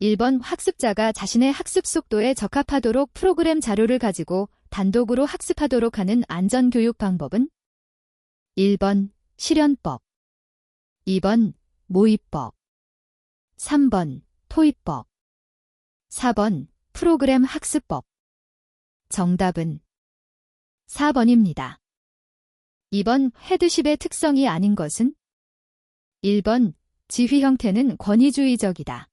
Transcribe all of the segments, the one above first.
1번 학습자가 자신의 학습 속도에 적합하도록 프로그램 자료를 가지고 단독으로 학습하도록 하는 안전교육 방법은 1번 실연법, 2번 모의법, 3번 토익법, 4번 프로그램 학습법. 정답은 4번입니다. 2번 헤드십의 특성이 아닌 것은 1번 지휘 형태는 권위주의적이다.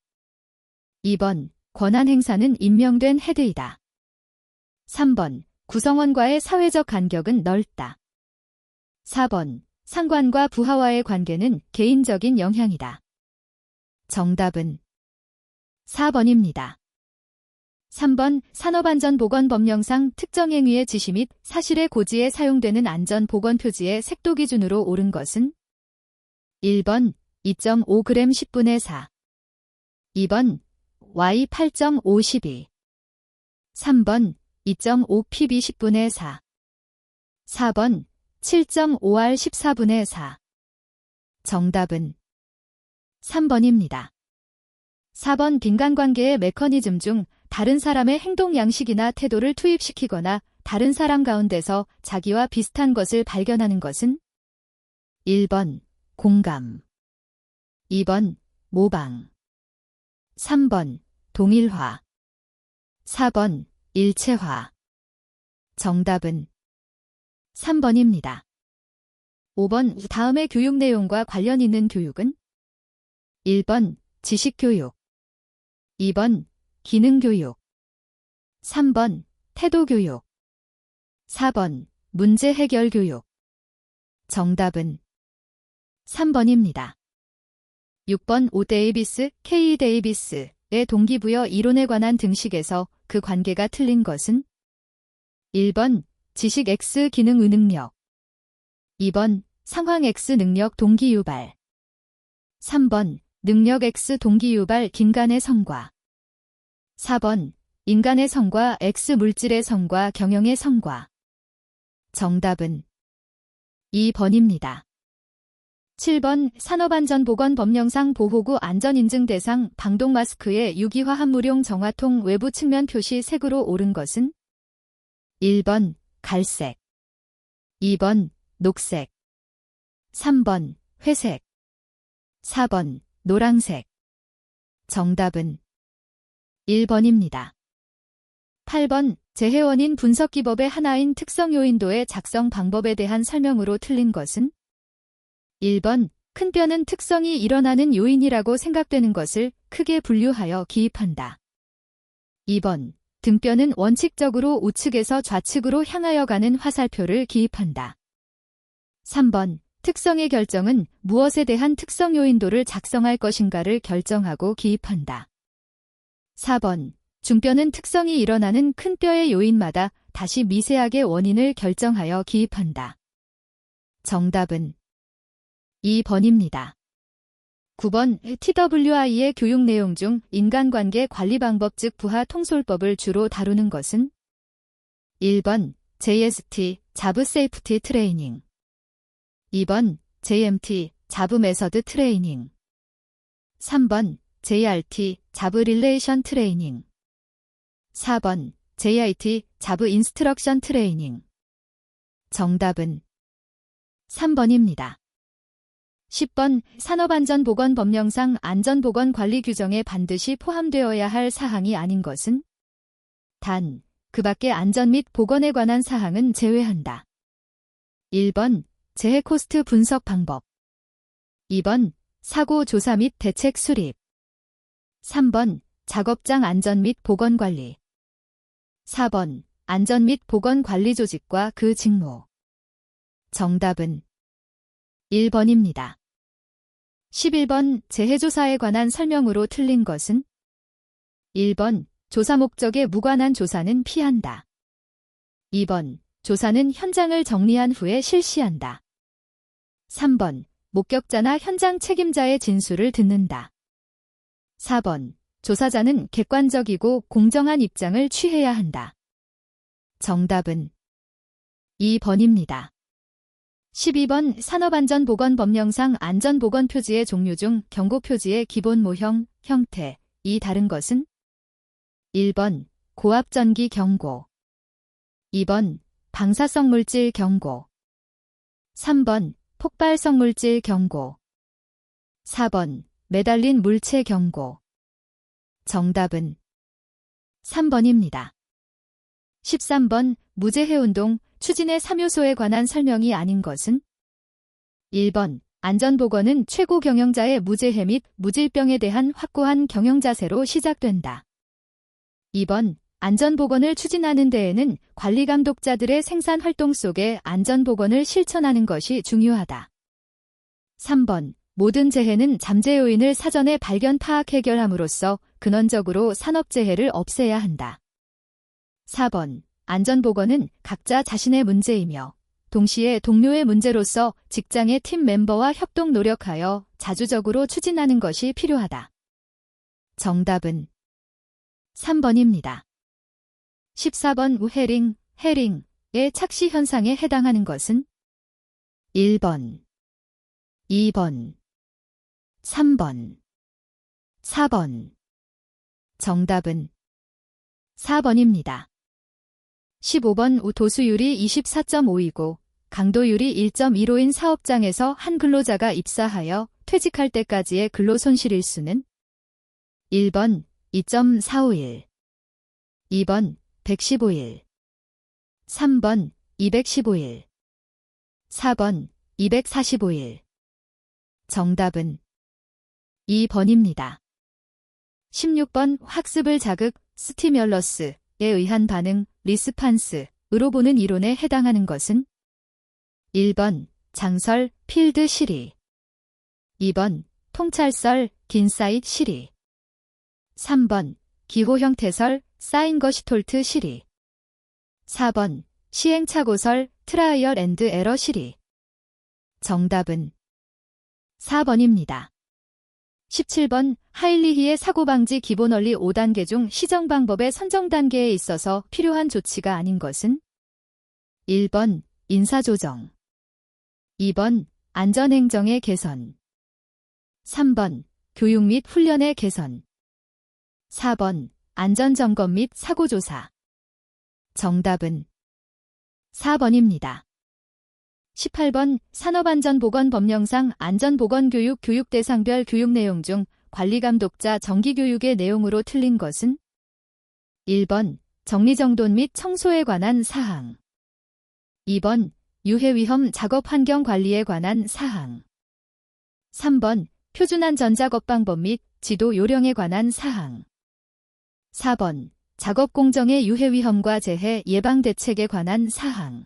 2번 권한 행사는 임명된 헤드이다. 3번 구성원과의 사회적 간격은 넓다. 4번 상관과 부하와의 관계는 개인적인 영향이다. 정답은 4번입니다. 3번 산업안전보건법령상 특정 행위의 지시 및 사실의 고지에 사용되는 안전보건표지의 색도 기준으로 옳은 것은 1번 2.5g 10분의 4, 2번 Y 8.52, 3번 2.5pb 10분의 4, 4번 7.5R 14분의 4. 정답은 3번입니다. 4번 빈간관계의 메커니즘 중 다른 사람의 행동 양식이나 태도를 투입시키거나 다른 사람 가운데서 자기와 비슷한 것을 발견하는 것은 1번 공감, 2번 모방, 3번 동일화, 4번 일체화. 정답은 3번입니다. 5번 다음의 교육 내용과 관련 있는 교육은 1번 지식교육, 2번 기능교육, 3번 태도교육, 4번 문제해결교육. 정답은 3번입니다. 6번 O. 데이비스, K. 데이비스의 동기부여 이론에 관한 등식에서 그 관계가 틀린 것은 1번 지식 X 기능 능력, 2번 상황 X 능력 동기유발, 3번 능력 X 동기유발 긴간의 성과, 4번 인간의 성과 X 물질의 성과 경영의 성과. 정답은 2번입니다. 7번 산업안전보건법령상 보호구 안전인증 대상 방독 마스크의 유기화 함무용 정화통 외부 측면 표시 색으로 옳은 것은 1번 갈색, 2번 녹색, 3번 회색, 4번 노란색. 정답은 1번입니다. 8번 재해원인 분석기법의 하나인 특성 요인도의 작성 방법에 대한 설명으로 틀린 것은 1번 큰 뼈는 특성이 일어나는 요인이라고 생각되는 것을 크게 분류하여 기입한다. 2번 등뼈는 원칙적으로 우측에서 좌측으로 향하여 가는 화살표를 기입한다. 3번 특성의 결정은 무엇에 대한 특성 요인도를 작성할 것인가를 결정하고 기입한다. 4번 중뼈는 특성이 일어나는 큰 뼈의 요인마다 다시 미세하게 원인을 결정하여 기입한다. 정답은 2번입니다. 9번 TWI의 교육 내용 중 인간관계 관리 방법 즉 부하 통솔법을 주로 다루는 것은 1번 JST 자브 세이프티 트레이닝, 2번 JMT 자브 메서드 트레이닝, 3번 JRT 자브 릴레이션 트레이닝, 4번 JIT 자브 인스트럭션 트레이닝. 정답은 3번입니다. 10번 산업안전보건법령상 안전보건관리 규정에 반드시 포함되어야 할 사항이 아닌 것은 단, 그 밖의 안전 및 보건에 관한 사항은 제외한다. 1번 재해 코스트 분석 방법, 2번 사고 조사 및 대책 수립, 3번 작업장 안전 및 보건 관리, 4번 안전 및 보건 관리 조직과 그 직무. 정답은 1번입니다. 11번 재해조사에 관한 설명으로 틀린 것은 1번 조사 목적에 무관한 조사는 피한다. 2번 조사는 현장을 정리한 후에 실시한다. 3번 목격자나 현장 책임자의 진술을 듣는다. 4번 조사자는 객관적이고 공정한 입장을 취해야 한다. 정답은 2번입니다. 12번 산업안전보건법령상 안전보건표지의 종류 중 경고표지의 기본 모형, 형태, 이 다른 것은 1번 고압전기 경고, 2번 방사성 물질 경고, 3번 폭발성 물질 경고, 4번 매달린 물체 경고. 정답은 3번입니다. 13번 무제해운동 추진의 3요소에 관한 설명이 아닌 것은 1번 안전보건은 최고 경영자의 무제해 및 무질병에 대한 확고한 경영자세로 시작된다. 2번 안전보건을 추진하는 데에는 관리감독자들의 생산활동 속에 안전보건을 실천하는 것이 중요하다. 3번 모든 재해는 잠재 요인을 사전에 발견 파악 해결함으로써 근원적으로 산업재해를 없애야 한다. 4번 안전보건은 각자 자신의 문제이며 동시에 동료의 문제로서 직장의 팀 멤버와 협동 노력하여 자주적으로 추진하는 것이 필요하다. 정답은 3번입니다. 14번 헤링의 착시 현상에 해당하는 것은 1번, 2번, 3번, 4번. 정답은 4번입니다. 15번 도수율이 24.5이고 강도율이 1.15인 사업장에서 한 근로자가 입사하여 퇴직할 때까지의 근로손실일수는 1번 2.451, 2번 115일, 3번 215일, 4번 245일. 정답은 2번입니다. 16번 학습을 자극, 스티뮬러스에 의한 반응, 리스판스으로 보는 이론에 해당하는 것은 1번 장설, 필드 실이, 2번 통찰설, 긴사잇 실이, 3번 기호 형태설, 사인거시톨트 실이, 4번 시행착오설, 트라이얼 앤드 에러 실이. 정답은 4번입니다. 17번 하일리히의 사고방지 기본원리 5단계 중 시정방법의 선정단계에 있어서 필요한 조치가 아닌 것은 1번 인사조정, 2번 안전행정의 개선, 3번 교육 및 훈련의 개선, 4번 안전점검 및 사고조사. 정답은 4번입니다. 18번 산업안전보건법령상 안전보건교육 교육대상별 교육 내용 중 관리감독자 정기교육의 내용으로 틀린 것은 1번 정리정돈 및 청소에 관한 사항, 2번 유해위험 작업환경관리에 관한 사항, 3번 표준안 전작업방법 및 지도 요령에 관한 사항, 4번 작업공정의 유해위험과 재해 예방대책에 관한 사항.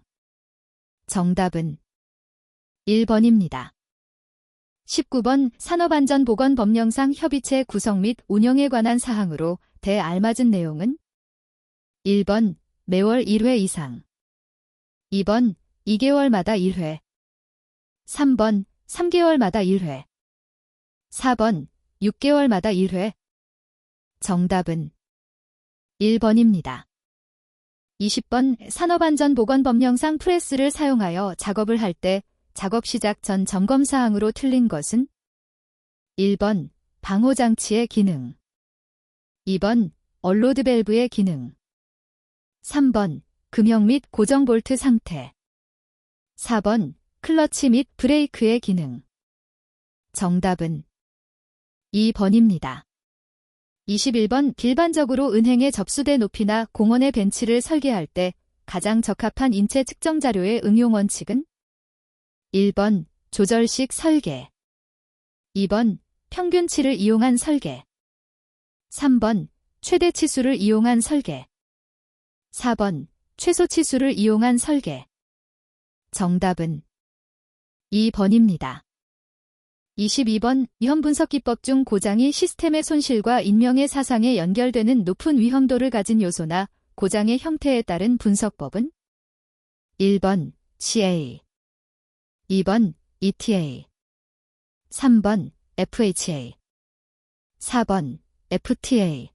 정답은 1번입니다. 19번 산업안전보건법령상 협의체 구성 및 운영에 관한 사항으로 대알맞은 내용은 1번 매월 1회 이상, 2번 2개월마다 1회, 3번 3개월마다 1회, 4번 6개월마다 1회. 정답은 1번입니다. 20번 산업안전보건법령상 프레스를 사용하여 작업을 할 때 작업 시작 전 점검사항으로 틀린 것은 1번 방호장치의 기능, 2번 얼로드 밸브의 기능, 3번 금형 및 고정 볼트 상태, 4번 클러치 및 브레이크의 기능. 정답은 2번입니다. 21번 일반적으로 은행의 접수대 높이나 공원의 벤치를 설계할 때 가장 적합한 인체 측정 자료의 응용 원칙은 1번 조절식 설계, 2번 평균치를 이용한 설계, 3번 최대치수를 이용한 설계, 4번 최소치수를 이용한 설계. 정답은 2번입니다. 22번 위험분석기법 중 고장이 시스템의 손실과 인명의 사상에 연결되는 높은 위험도를 가진 요소나 고장의 형태에 따른 분석법은 1번 CA, 2번 ETA, 3번 FHA, 4번 FTA.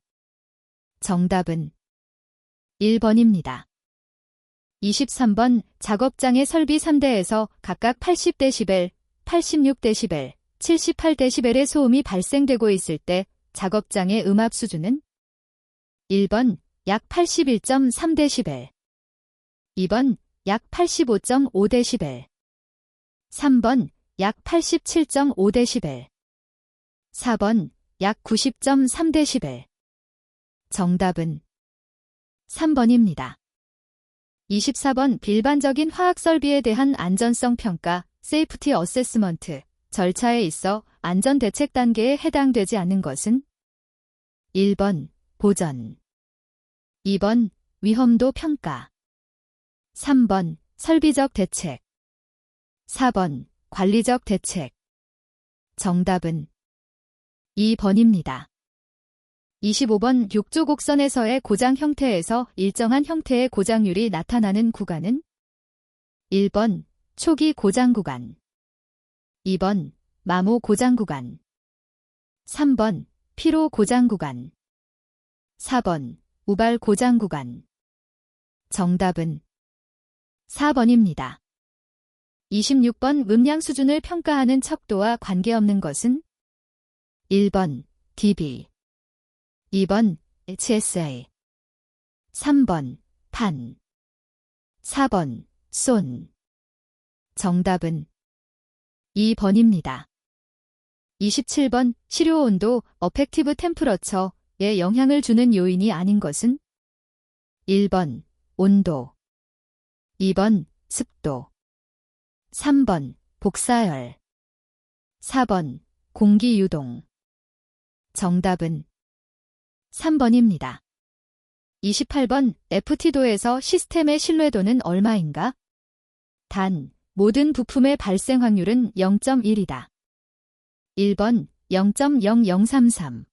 정답은 1번입니다. 23번 작업장의 설비 3대에서 각각 80dB, 86dB, 78dB의 소음이 발생되고 있을 때 작업장의 음압 수준은 1번 약 81.3dB, 2번 약 85.5dB, 3번 약 87.5dB, 4번 약 90.3dB. 정답은 3번입니다. 24번 일반적인 화학 설비에 대한 안전성 평가, 세이프티 어세스먼트 절차에 있어 안전 대책 단계에 해당되지 않는 것은 1번 보전, 2번 위험도 평가, 3번 설비적 대책, 4번 관리적 대책. 정답은 2번입니다. 25번 욕조 곡선에서의 고장 형태에서 일정한 형태의 고장률이 나타나는 구간은 1번 초기 고장 구간, 2번 마모 고장 구간, 3번 피로 고장 구간, 4번 우발 고장 구간. 정답은 4번입니다. 26번 음량 수준을 평가하는 척도와 관계없는 것은 1번 dB, 2번 HSA, 3번 판, 4번 손. 정답은 2번입니다. 27번 시료 온도 어펙티브 템퍼러처에 영향을 주는 요인이 아닌 것은 1번 온도, 2번 습도, 3번 복사열, 4번 공기 유동. 정답은 3번입니다. 28번 FT도에서 시스템의 신뢰도는 얼마인가? 단, 모든 부품의 발생 확률은 0.1이다. 1번 0.0033,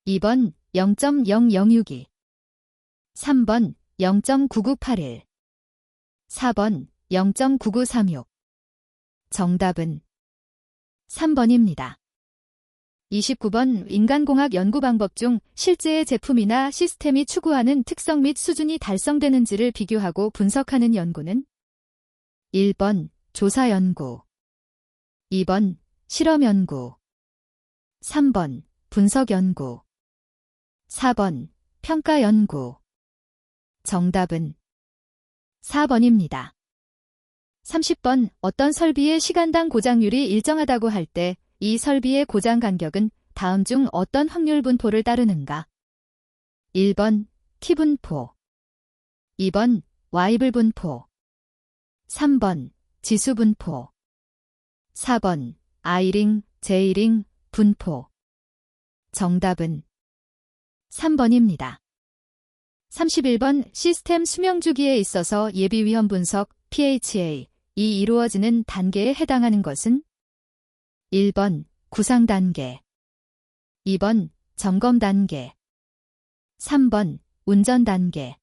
2번 0.0062, 3번 0.9981, 4번 0.9936. 정답은 3번입니다. 29번 인간공학 연구 방법 중 실제의 제품이나 시스템이 추구하는 특성 및 수준이 달성되는지를 비교하고 분석하는 연구는 1번 조사 연구, 2번 실험 연구, 3번 분석 연구, 4번 평가 연구. 정답은 4번입니다. 30번 어떤 설비의 시간당 고장률이 일정하다고 할 때 이 설비의 고장 간격은 다음 중 어떤 확률 분포를 따르는가? 1번 T분포, 2번 Y불 분포, 3번 지수분포, 4번 I링, J링 분포. 정답은 3번입니다. 31번 시스템 수명주기에 있어서 예비위험 분석 PHA 이 이루어지는 단계에 해당하는 것은 1번 구상 단계, 2번 점검 단계, 3번 운전 단계,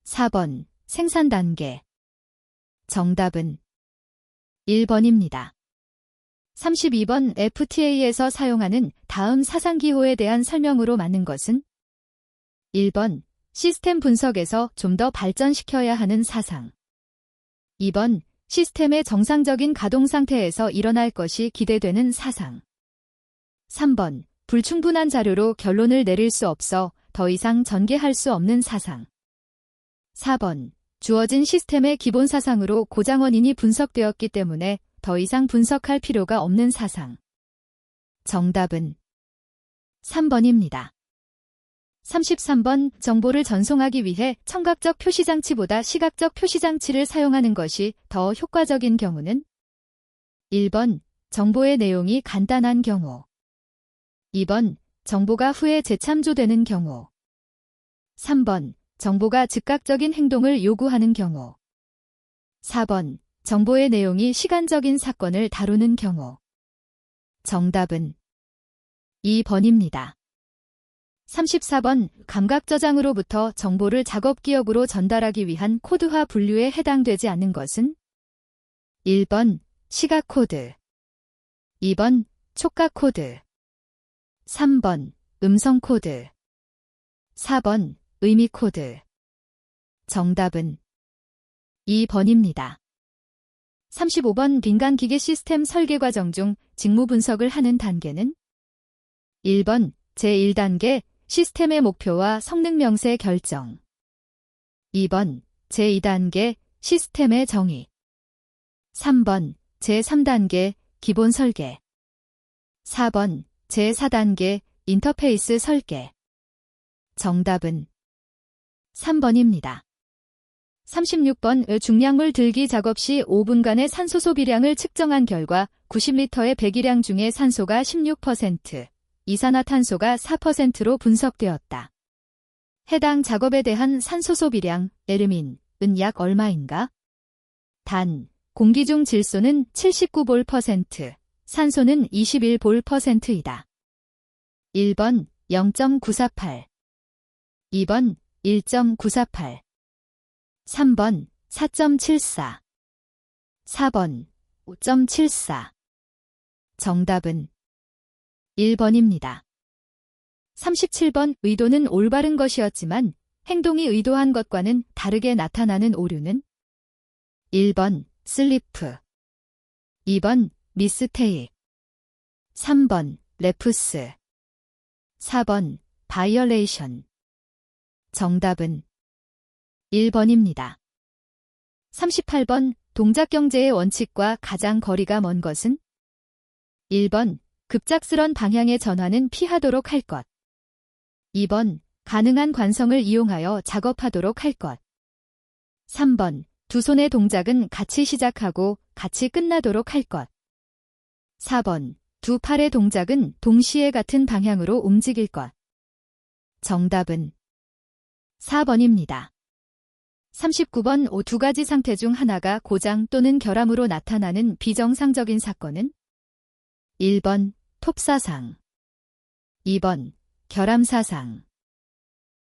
4번 생산 단계. 정답은 1번입니다. 32번 FTA에서 사용하는 다음 사상기호에 대한 설명으로 맞는 것은 1번 시스템 분석에서 좀 더 발전시켜야 하는 사상, 2번 시스템의 정상적인 가동 상태에서 일어날 것이 기대되는 사상, 3번 불충분한 자료로 결론을 내릴 수 없어 더 이상 전개할 수 없는 사상, 4번 주어진 시스템의 기본 사상으로 고장 원인이 분석되었기 때문에 더 이상 분석할 필요가 없는 사상. 정답은 3번입니다. 33번 정보를 전송하기 위해 청각적 표시장치보다 시각적 표시장치를 사용하는 것이 더 효과적인 경우는 1번 정보의 내용이 간단한 경우, 2번 정보가 후에 재참조되는 경우, 3번 정보가 즉각적인 행동을 요구하는 경우, 4번 정보의 내용이 시간적인 사건을 다루는 경우. 정답은 2번입니다. 34번 감각 저장으로부터 정보를 작업 기억으로 전달하기 위한 코드화 분류에 해당되지 않는 것은 1번 시각 코드, 2번 촉각 코드, 3번 음성 코드, 4번 의미 코드. 정답은 2번입니다. 35번 민간 기계 시스템 설계 과정 중 직무 분석을 하는 단계는 1번 제1단계 시스템의 목표와 성능 명세 결정. 2번 제2단계 시스템의 정의. 3번 제3단계 기본 설계. 4번 제4단계 인터페이스 설계. 정답은 3번입니다. 36번 중량물 들기 작업 시 5분간의 산소 소비량을 측정한 결과 90리터의 배기량 중에 산소가 16%, 이산화탄소가 4%로 분석되었다. 해당 작업에 대한 산소 소비량, 에르민은 약 얼마인가? 단, 공기 중 질소는 79볼%, 산소는 21볼%이다. 1번 0.948, 2번 1.948, 3번 4.74, 4번 5.74. 정답은 1번입니다. 37번 의도는 올바른 것이었지만 행동이 의도한 것과는 다르게 나타나는 오류는 1번 슬리프, 2번 미스테이크, 3번 레프스, 4번 바이올레이션. 정답은 1번입니다. 38번 동작경제의 원칙과 가장 거리가 먼 것은 1번 급작스런 방향의 전환은 피하도록 할 것. 2번 가능한 관성을 이용하여 작업하도록 할 것. 3번 두 손의 동작은 같이 시작하고 같이 끝나도록 할 것. 4번 두 팔의 동작은 동시에 같은 방향으로 움직일 것. 정답은 4번입니다. 39번 두 가지 상태 중 하나가 고장 또는 결함으로 나타나는 비정상적인 사건은 1번 톱사상, 2번 결함사상,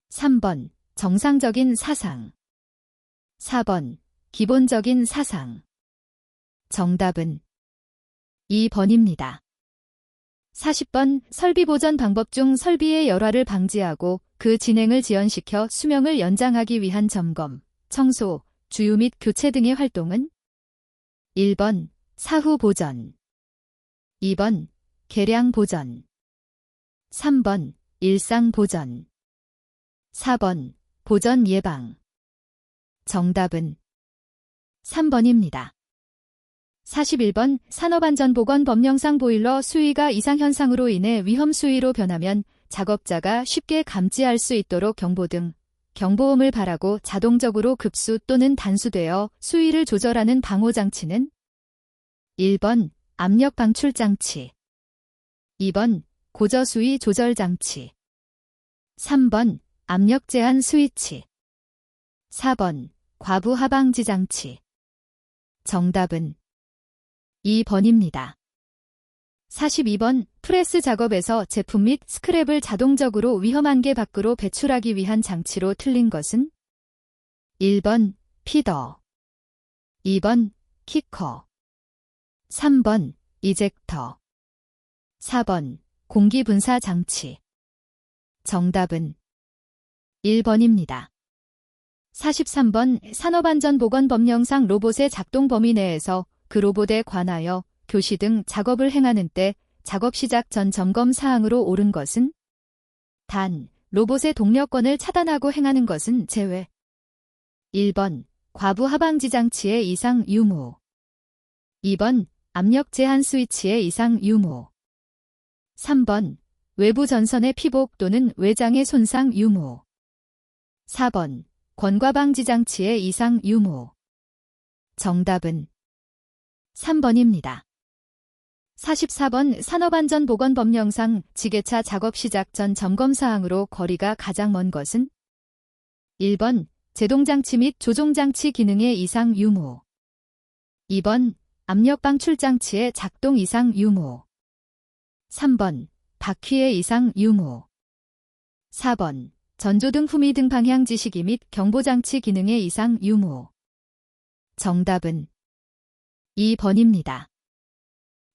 3번 정상적인 사상, 4번 기본적인 사상. 정답은 2번입니다. 40번 설비 보전 방법 중 설비의 열화를 방지하고 그 진행을 지연시켜 수명을 연장하기 위한 점검, 청소, 주유 및 교체 등의 활동은 1번 사후 보전, 2번 개량 보전, 3번 일상 보전, 4번 보전 예방. 정답은 3번입니다. 41번 산업안전보건법령상 보일러 수위가 이상현상으로 인해 위험 수위로 변하면 작업자가 쉽게 감지할 수 있도록 경보 등 경보음을 발하고 자동적으로 급수 또는 단수되어 수위를 조절하는 방호장치는 1번 압력 방출장치, 2번 고저수위 조절장치, 3번 압력 제한 스위치, 4번 과부 하방지 장치. 정답은 2번입니다. 42번 프레스 작업에서 제품 및 스크랩을 자동적으로 위험한 개 밖으로 배출하기 위한 장치로 틀린 것은 1번 피더, 2번 키커, 3번 이젝터, 4번 공기분사 장치. 정답은 1번입니다. 43번 산업안전보건법령상 로봇의 작동 범위 내에서 그 로봇에 관하여 교시 등 작업을 행하는 때 작업 시작 전 점검 사항으로 옳은 것은 단, 로봇의 동력권을 차단하고 행하는 것은 제외. 1번 과부 하방지 장치의 이상 유무, 2번 압력 제한 스위치의 이상 유무, 3번 외부 전선의 피복 또는 외장의 손상 유무, 4번 권과방지 장치의 이상 유무. 정답은 3번입니다. 44번 산업안전보건법령상 지게차 작업 시작 전 점검사항으로 거리가 가장 먼 것은 1번 제동장치 및 조종장치 기능의 이상 유무, 2번 압력방출장치의 작동 이상 유무, 3번 바퀴의 이상 유무, 4번 전조등 후미 등 방향 지시기 및 경보장치 기능의 이상 유무. 정답은 2번입니다.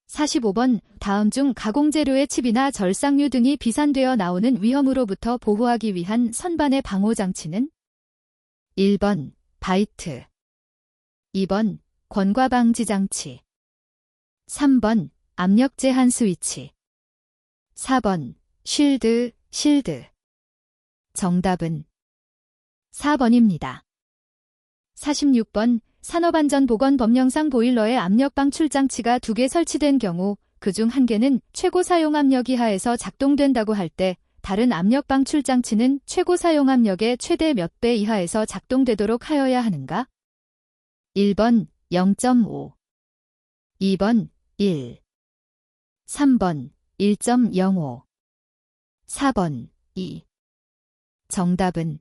45번 다음 중 가공재료의 칩이나 절삭류 등이 비산되어 나오는 위험으로부터 보호하기 위한 선반의 방호장치는 1번 바이트, 2번 권과방지 장치, 3번 압력 제한 스위치, 4번 실드. 정답은 4번입니다. 46번 산업안전보건법령상 보일러에 압력방 출장치가 2개 설치된 경우 그중 1개는 최고 사용 압력 이하에서 작동된다고 할 때 다른 압력방 출장치는 최고 사용 압력의 최대 몇 배 이하에서 작동되도록 하여야 하는가? 1번 0.5, 2번 1, 3번 1.05, 4번 2. 정답은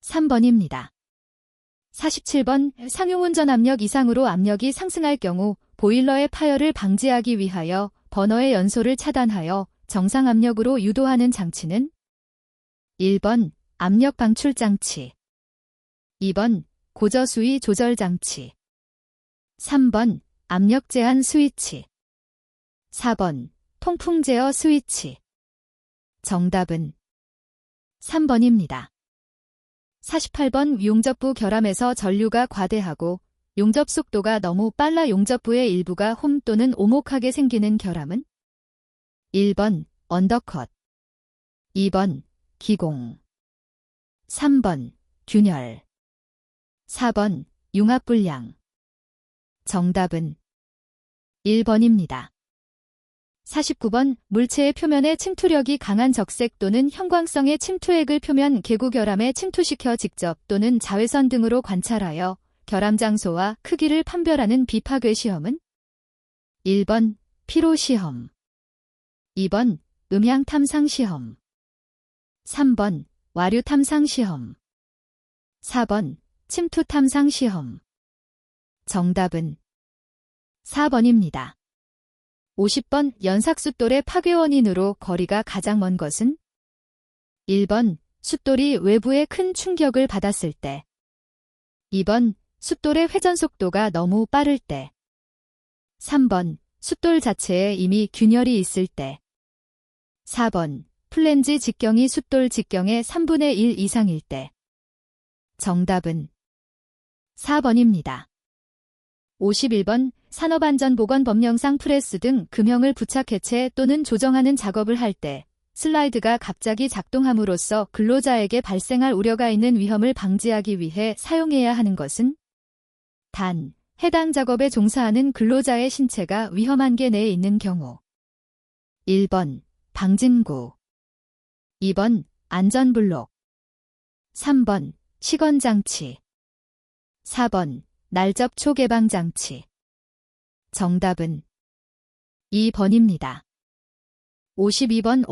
3번입니다. 47번 상용운전 압력 이상으로 압력이 상승할 경우 보일러의 파열을 방지하기 위하여 버너의 연소를 차단하여 정상 압력으로 유도하는 장치는 1번 압력 방출 장치, 2번 고저수위 조절 장치, 3번 압력 제한 스위치, 4번 통풍 제어 스위치. 정답은 3번입니다. 48번 용접부 결함에서 전류가 과대하고 용접 속도가 너무 빨라 용접부의 일부가 홈 또는 오목하게 생기는 결함은 1번 언더컷, 2번 기공, 3번 균열, 4번 융합불량. 정답은 1번입니다. 49번 물체의 표면에 침투력이 강한 적색 또는 형광성의 침투액을 표면 개구 결함에 침투시켜 직접 또는 자외선 등으로 관찰하여 결함 장소와 크기를 판별하는 비파괴 시험은 1번 피로 시험, 2번 음향 탐상 시험, 3번 와류 탐상 시험, 4번 침투 탐상 시험. 정답은 4번입니다. 50번 연삭 숫돌의 파괴 원인으로 거리가 가장 먼 것은 1번 숫돌이 외부에 큰 충격을 받았을 때, 2번 숫돌의 회전 속도가 너무 빠를 때, 3번 숫돌 자체에 이미 균열이 있을 때, 4번 플랜지 직경이 숫돌 직경의 3분의 1 이상일 때. 정답은 4번입니다. 51번 산업안전보건법령상 프레스 등 금형을 부착 해체 또는 조정하는 작업을 할 때 슬라이드가 갑자기 작동함으로써 근로자에게 발생할 우려가 있는 위험을 방지하기 위해 사용해야 하는 것은 단, 해당 작업에 종사하는 근로자의 신체가 위험 한계 내에 있는 경우 1번 방진구, 2번 안전블록, 3번 식원장치, 4번 날접초 개방장치. 정답은 2번입니다. 52번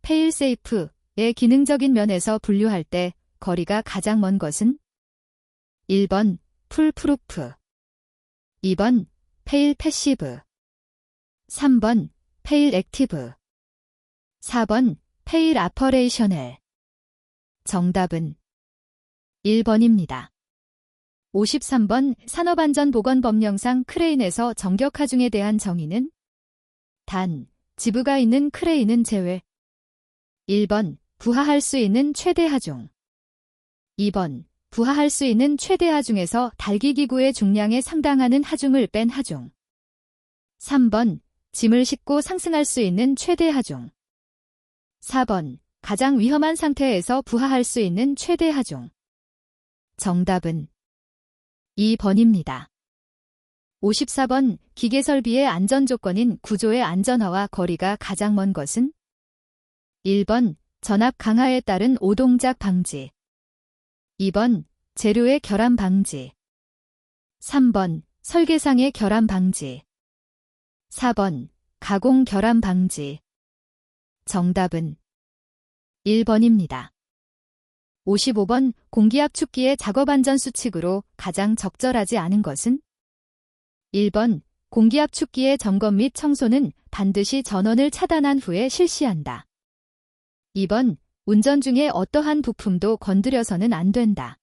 페일세이프의 기능적인 면에서 분류할 때 거리가 가장 먼 것은 1번 풀프루프, 2번 페일 패시브, 3번 페일 액티브, 4번 페일 아퍼레이셔넬. 정답은 1번입니다. 53번 산업안전보건법령상 크레인에서 정격 하중에 대한 정의는 단, 지부가 있는 크레인은 제외. 1번 부하할 수 있는 최대 하중, 2번 부하할 수 있는 최대 하중에서 달기기구의 중량에 상당하는 하중을 뺀 하중, 3번 짐을 싣고 상승할 수 있는 최대 하중, 4번 가장 위험한 상태에서 부하할 수 있는 최대 하중. 정답은 2번입니다. 54번 기계설비의 안전조건인 구조의 안전화와 거리가 가장 먼 것은 1번 전압 강화에 따른 오동작 방지, 2번 재료의 결함 방지, 3번 설계상의 결함 방지, 4번 가공 결함 방지. 정답은 1번입니다. 55번 공기압축기의 작업안전수칙으로 가장 적절하지 않은 것은 1번 공기압축기의 점검 및 청소는 반드시 전원을 차단한 후에 실시한다. 2번 운전 중에 어떠한 부품도 건드려서는 안 된다.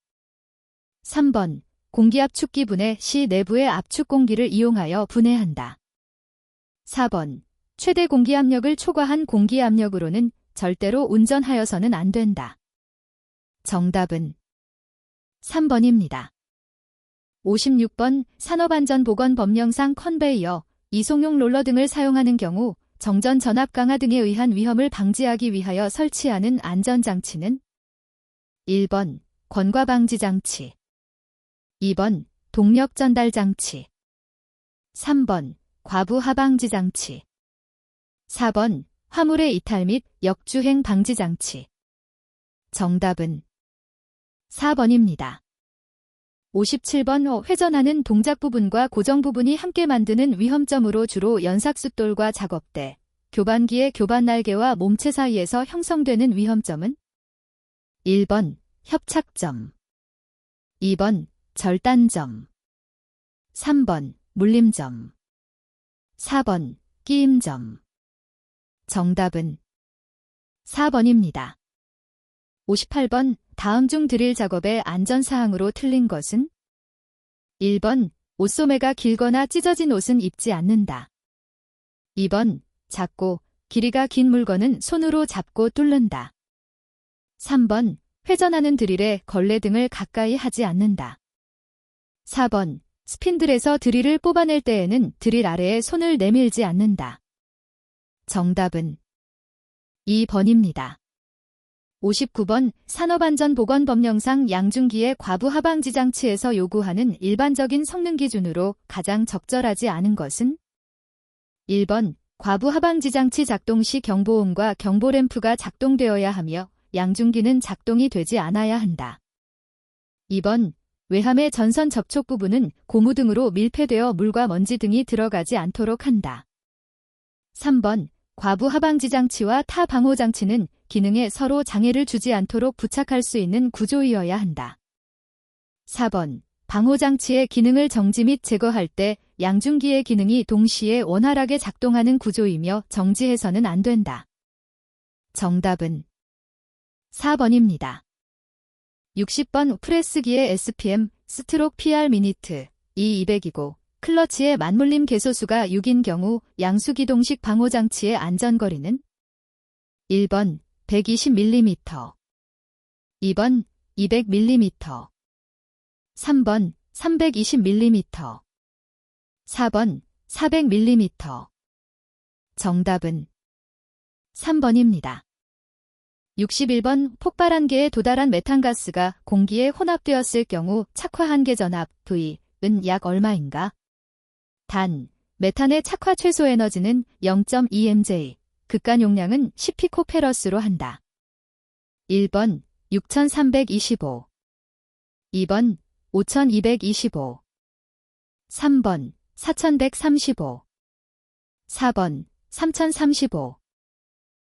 3번 공기압축기 분해 시 내부의 압축 공기를 이용하여 분해한다. 4번 최대 공기압력을 초과한 공기압력으로는 절대로 운전하여서는 안 된다. 정답은 3번입니다. 56번 산업안전보건법령상 컨베이어, 이송용 롤러 등을 사용하는 경우 정전 전압 강화 등에 의한 위험을 방지하기 위하여 설치하는 안전장치는 1번 권과 방지 장치, 2번 동력 전달 장치, 3번 과부 하방지 장치, 4번 화물의 이탈 및 역주행 방지 장치. 정답은 4번입니다. 57번 회전하는 동작 부분과 고정 부분이 함께 만드는 위험점으로 주로 연삭숫돌과 작업대, 교반기의 교반 날개와 몸체 사이에서 형성되는 위험점은 1번 협착점, 2번 절단점, 3번 물림점, 4번 끼임점. 정답은 4번입니다. 58번 다음 중 드릴 작업의 안전사항으로 틀린 것은 1번 옷소매가 길거나 찢어진 옷은 입지 않는다. 2번 작고 길이가 긴 물건은 손으로 잡고 뚫는다. 3번 회전하는 드릴에 걸레 등을 가까이 하지 않는다. 4번 스핀들에서 드릴을 뽑아낼 때에는 드릴 아래에 손을 내밀지 않는다. 정답은 2번입니다. 59번 산업안전보건법령상 양중기의 과부 하방지 장치에서 요구하는 일반적인 성능 기준으로 가장 적절하지 않은 것은 1번 과부 하방지 장치 작동 시 경보음과 경보램프가 작동되어야 하며 양중기는 작동이 되지 않아야 한다. 2번 외함의 전선 접촉 부분은 고무 등으로 밀폐되어 물과 먼지 등이 들어가지 않도록 한다. 3번 과부 하방지 장치와 타 방호 장치는 기능에 서로 장애를 주지 않도록 부착할 수 있는 구조이어야 한다. 4번 방호 장치의 기능을 정지 및 제거할 때 양중기의 기능이 동시에 원활하게 작동하는 구조이며 정지해서는 안 된다. 정답은 4번입니다. 60번 프레스기의 SPM, 스트록 PR 미니트, E200이고 클러치의 맞물림 개소수가 6인 경우 양수기동식 방호장치의 안전거리는 1번 120mm, 2번 200mm, 3번 320mm, 4번 400mm. 정답은 3번입니다. 61번 폭발 한계에 도달한 메탄가스가 공기에 혼합되었을 경우 착화 한계 전압 V은 약 얼마인가? 단, 메탄의 착화 최소 에너지는 0.2mJ, 극간 용량은 10피코페러스로 한다. 1번 6325, 2번 5225, 3번 4135, 4번 3035.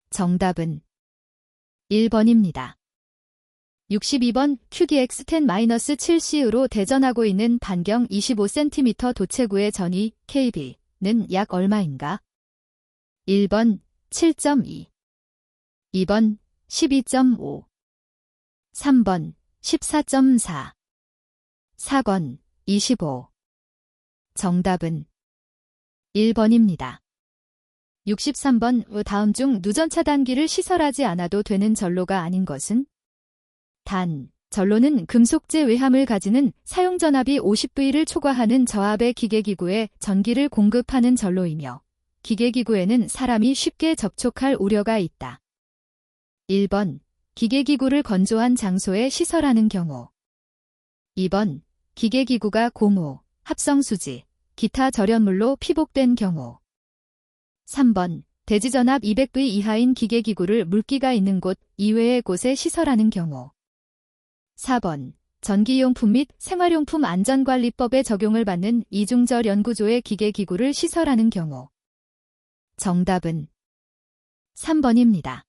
정답은 1번입니다. 62번 QGX10-7C으로 대전하고 있는 반경 25cm 도체구의 전위 KB는 약 얼마인가? 1번 7.2, 2번 12.5, 3번 14.4, 4번 25. 정답은 1번입니다. 63번 다음 중 누전 차단기를 시설하지 않아도 되는 전로가 아닌 것은? 단, 전로는 금속재 외함을 가지는 사용전압이 50V를 초과하는 저압의 기계기구에 전기를 공급하는 전로이며 기계기구에는 사람이 쉽게 접촉할 우려가 있다. 1번, 기계기구를 건조한 장소에 시설하는 경우. 2번, 기계기구가 고무, 합성수지, 기타 절연물로 피복된 경우. 3번, 대지전압 200V 이하인 기계기구를 물기가 있는 곳 이외의 곳에 시설하는 경우. 4번, 전기용품 및 생활용품 안전관리법에 적용을 받는 이중절 연구조의 기계기구를 시설하는 경우. 정답은 3번입니다.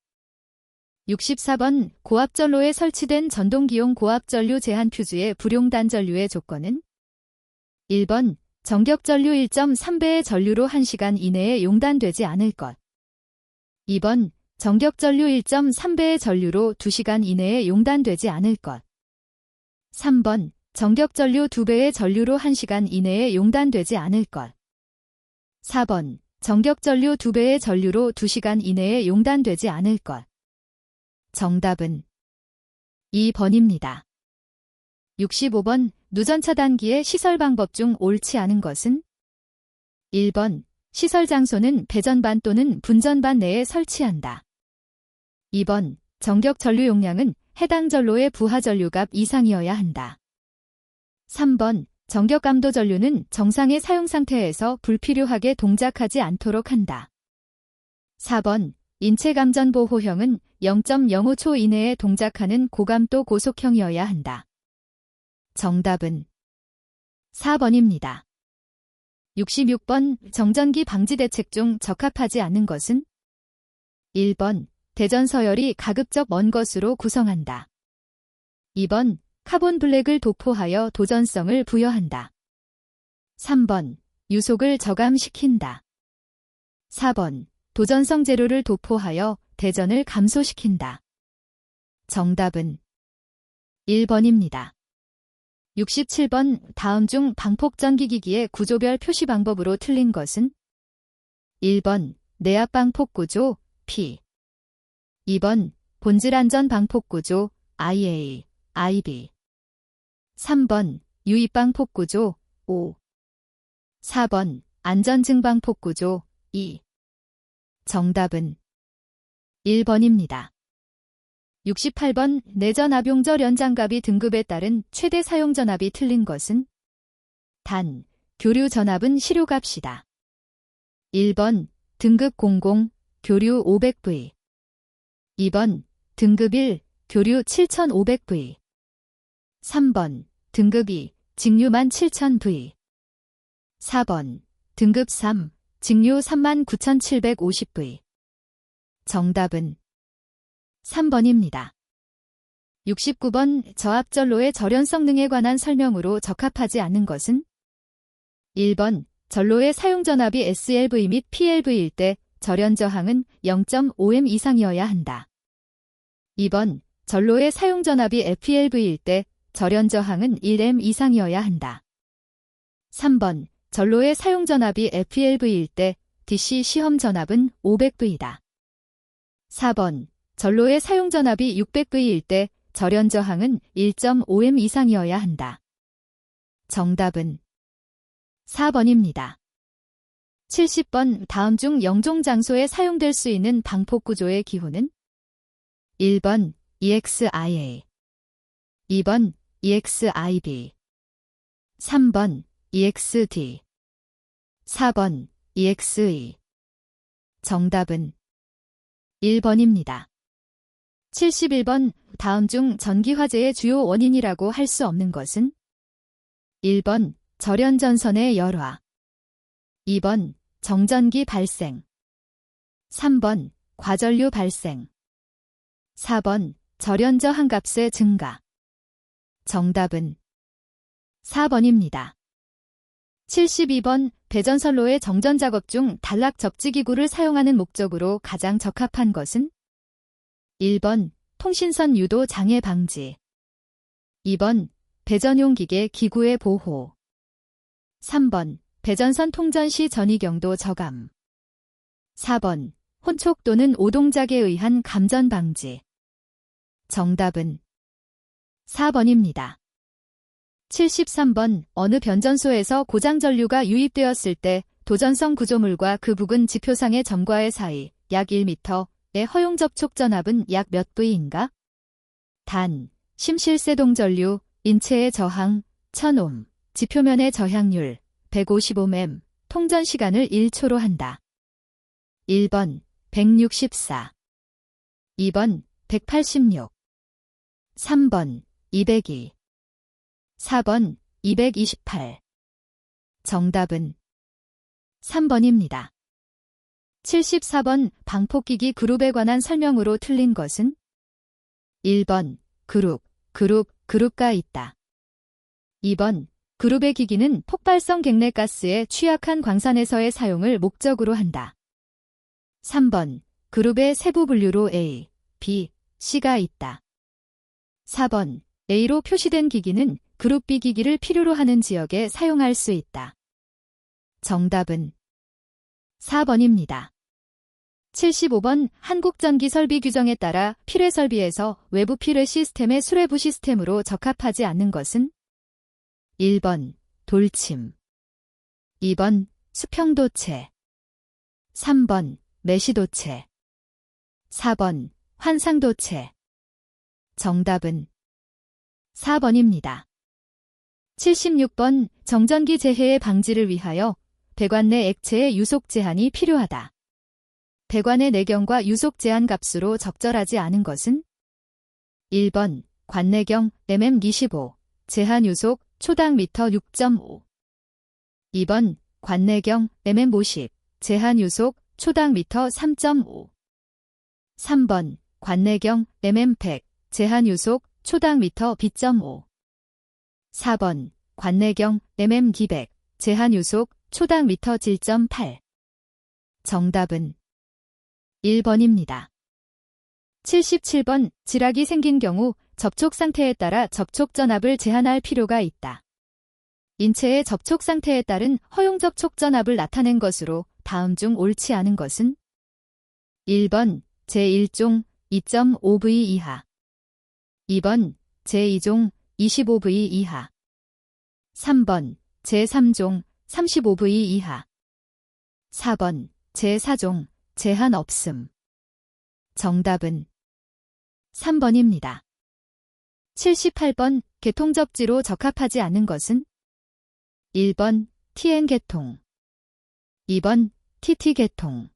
64번, 고압전로에 설치된 전동기용 고압전류 제한 퓨즈의 불용단전류의 조건은? 1번, 정격전류 1.3배의 전류로 1시간 이내에 용단되지 않을 것. 2번, 정격전류 1.3배의 전류로 2시간 이내에 용단되지 않을 것. 3번, 정격전류 2배의 전류로 1시간 이내에 용단되지 않을 것. 4번, 정격전류 2배의 전류로 2시간 이내에 용단되지 않을 것. 정답은 2번입니다. 65번, 누전차단기의 시설 방법 중 옳지 않은 것은? 1번, 시설 장소는 배전반 또는 분전반 내에 설치한다. 2번 정격 전류 용량은 해당 전로의 부하 전류값 이상이어야 한다. 3번 정격 감도 전류는 정상의 사용 상태에서 불필요하게 동작하지 않도록 한다. 4번 인체 감전 보호형은 0.05초 이내에 동작하는 고감도 고속형이어야 한다. 정답은 4번입니다. 66번 정전기 방지 대책 중 적합하지 않은 것은 1번 대전 서열이 가급적 먼 것으로 구성한다. 2번 카본 블랙을 도포하여 도전성을 부여한다. 3번 유속을 저감시킨다. 4번 도전성 재료를 도포하여 대전을 감소시킨다. 정답은 1번입니다. 67번 다음 중 방폭전기기기의 구조별 표시 방법으로 틀린 것은 1번 내압 방폭 구조 P 2번 본질 안전 방폭 구조 IA, IB 3번 유입 방폭 구조 O 4번 안전 증방 폭 구조 E 정답은 1번입니다. 68번 내전 압용절 연장갑이 등급에 따른 최대 사용 전압이 틀린 것은 단, 교류 전압은 실효값이다. 1번 등급 00, 교류 500V 2번 등급 1, 교류 7500V 3번 등급 2, 직류 17000V 4번 등급 3, 직류 39750V 정답은 3번입니다. 69번 저압전로의 절연 성능에 관한 설명으로 적합하지 않은 것은 1번 전로의 사용 전압이 SLV 및 PLV일 때 절연 저항은 0.5M 이상이어야 한다. 2번 전로의 사용 전압이 FLV일 때 절연 저항은 1M 이상이어야 한다. 3번 전로의 사용 전압이 FLV일 때 DC 시험 전압은 500V이다. 4번 전로의 사용 전압이 600V일 때 절연 저항은 1.5M 이상이어야 한다. 정답은 4번입니다. 70번 다음 중 영종 장소에 사용될 수 있는 방폭 구조의 기호는 1번 EXIA 2번 EXIB 3번 EXD 4번 EXE 정답은 1번입니다. 71번 다음 중 전기 화재의 주요 원인이라고 할 수 없는 것은 1번 절연 전선의 열화 2번 정전기 발생 3번 과전류 발생 4번 절연 저항 값의 증가 정답은 4번입니다. 72번 배전선로의 정전 작업 중 단락 접지기구를 사용하는 목적으로 가장 적합한 것은 1번 통신선 유도 장애 방지 2번 배전용 기계 기구의 보호 3번 배전선 통전 시 전이경도 저감 4번 혼촉 또는 오동작에 의한 감전 방지 정답은 4번입니다. 73번 어느 변전소에서 고장 전류가 유입되었을 때 도전성 구조물과 그 부근 지표상의 점과의 사이 약 1m의 허용 접촉 전압은 약 몇 V인가? 단, 심실세동 전류, 인체의 저항, 1000옴, 지표면의 저향률, 155mm, 통전 시간을 1초로 한다. 1번, 164 2번, 186 3번, 202 4번, 228 정답은 3번입니다. 74번 방폭기기 그룹에 관한 설명으로 틀린 것은 1번 그룹가 있다. 2번 그룹의 기기는 폭발성 갱내가스에 취약한 광산에서의 사용을 목적으로 한다. 3번 그룹의 세부 분류로 A, B, C가 있다. 4번 A로 표시된 기기는 그룹 B 기기를 필요로 하는 지역에 사용할 수 있다. 정답은 4번입니다. 75번 한국전기설비 규정에 따라 필회 설비에서 외부 필회 시스템의 수뇌부 시스템으로 적합하지 않는 것은 1번 돌침 2번 수평도체 3번 메시도체. 4번 환상도체. 정답은 4번입니다. 76번 정전기 재해의 방지를 위하여 배관 내 액체의 유속 제한이 필요하다. 배관의 내경과 유속 제한 값으로 적절하지 않은 것은? 1번 관내경 mm25 제한 유속 초당 미터 6.5. 2번 관내경 mm50 제한 유속 초당 미터 3.5. 3번 관내경 mm100 제한 유속 초당 미터 b.5. 4번 관내경 mm200 제한 유속 초당 미터 7.8. 정답은 1번입니다. 77번 지락이 생긴 경우 접촉 상태에 따라 접촉 전압을 제한할 필요가 있다. 인체의 접촉 상태에 따른 허용 접촉 전압을 나타낸 것으로 다음 중 옳지 않은 것은? 1번 제1종 2.5V 이하. 2번 제2종 25V 이하. 3번 제3종 35V 이하. 4번 제4종 제한 없음. 정답은 3번입니다. 78번 개통접지로 적합하지 않은 것은? 1번 TN개통. 2번 TT개통.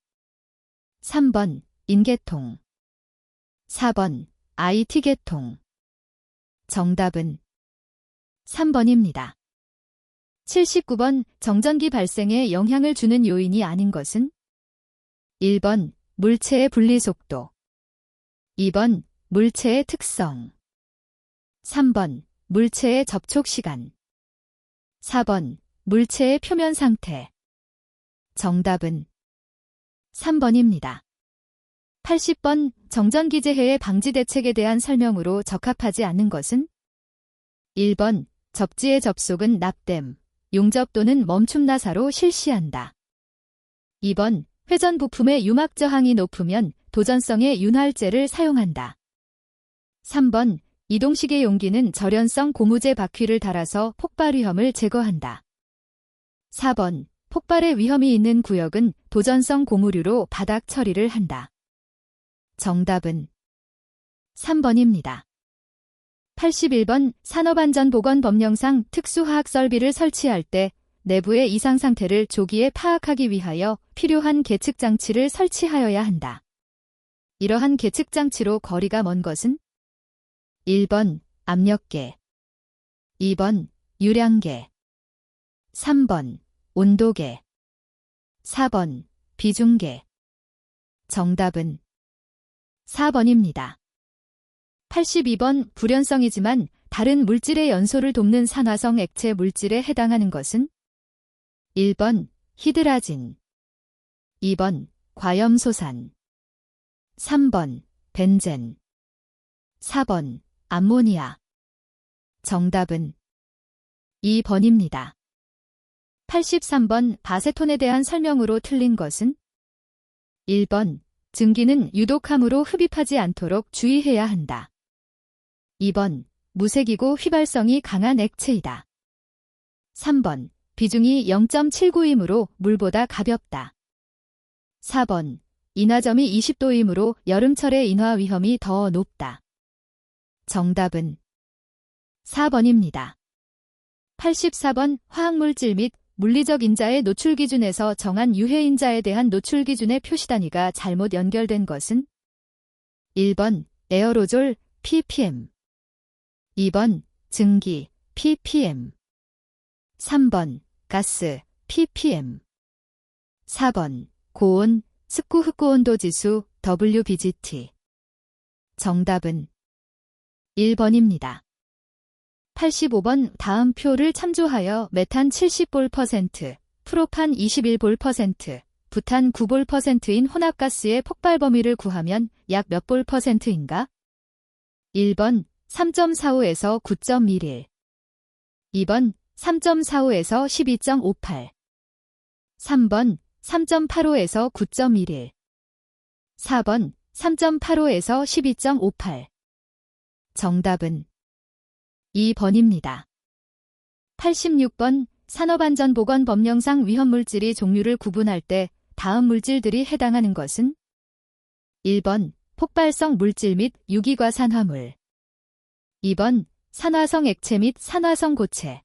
3번 인개통. 4번 IT개통. 정답은 3번입니다. 79번 정전기 발생에 영향을 주는 요인이 아닌 것은? 1번 물체의 분리속도. 2번 물체의 특성. 3번 물체의 접촉시간. 4번 물체의 표면 상태. 정답은 3번입니다. 80번 정전기 재해의 방지 대책에 대한 설명으로 적합하지 않은 것은? 1번 접지의 접속은 납땜, 용접 또는 멈춤 나사로 실시한다. 2번 회전 부품의 유막 저항이 높으면 도전성의 윤활제를 사용한다. 3번 이동식의 용기는 절연성 고무재 바퀴를 달아서 폭발 위험을 제거한다. 4번 폭발의 위험이 있는 구역은 도전성 고무류로 바닥 처리를 한다. 정답은 3번입니다. 81번 산업안전보건법령상 특수화학 설비를 설치할 때 내부의 이상 상태를 조기에 파악하기 위하여 필요한 계측 장치를 설치하여야 한다. 이러한 계측 장치로 거리가 먼 것은? 1번 압력계. 2번 유량계. 3번 온도계. 4번 비중계. 정답은 4번입니다. 82번 불연성이지만 다른 물질의 연소를 돕는 산화성 액체 물질에 해당하는 것은? 1번 히드라진. 2번 과염소산. 3번 벤젠. 4번 암모니아. 정답은 2번입니다. 83번 바세톤에 대한 설명으로 틀린 것은? 1번 증기는 유독함으로 흡입하지 않도록 주의해야 한다. 2번 무색이고 휘발성이 강한 액체이다. 3번 비중이 0.79이므로 물보다 가볍다. 4번 인화점이 20도이므로 여름철의 인화 위험이 더 높다. 정답은 4번입니다. 84번 화학물질 및 물리적 인자의 노출 기준에서 정한 유해 인자에 대한 노출 기준의 표시 단위가 잘못 연결된 것은? 1번 에어로졸 ppm. 2번 증기 ppm. 3번 가스 ppm. 4번 고온 습구 흡고온도 지수 WBGT. 정답은 1번입니다. 85번 다음 표를 참조하여 메탄 70볼%, 프로판 21볼%, 부탄 9볼%인 혼합가스의 폭발 범위를 구하면 약 몇 볼%인가? 1번 3.45에서 9.11. 2번 3.45에서 12.58. 3번 3.85에서 9.11. 4번 3.85에서 12.58. 정답은 2번입니다. 86번 산업안전보건법령상 위험물질이 종류를 구분할 때 다음 물질들이 해당하는 것은 1번 폭발성 물질 및 유기과산화물 2번 산화성 액체 및 산화성 고체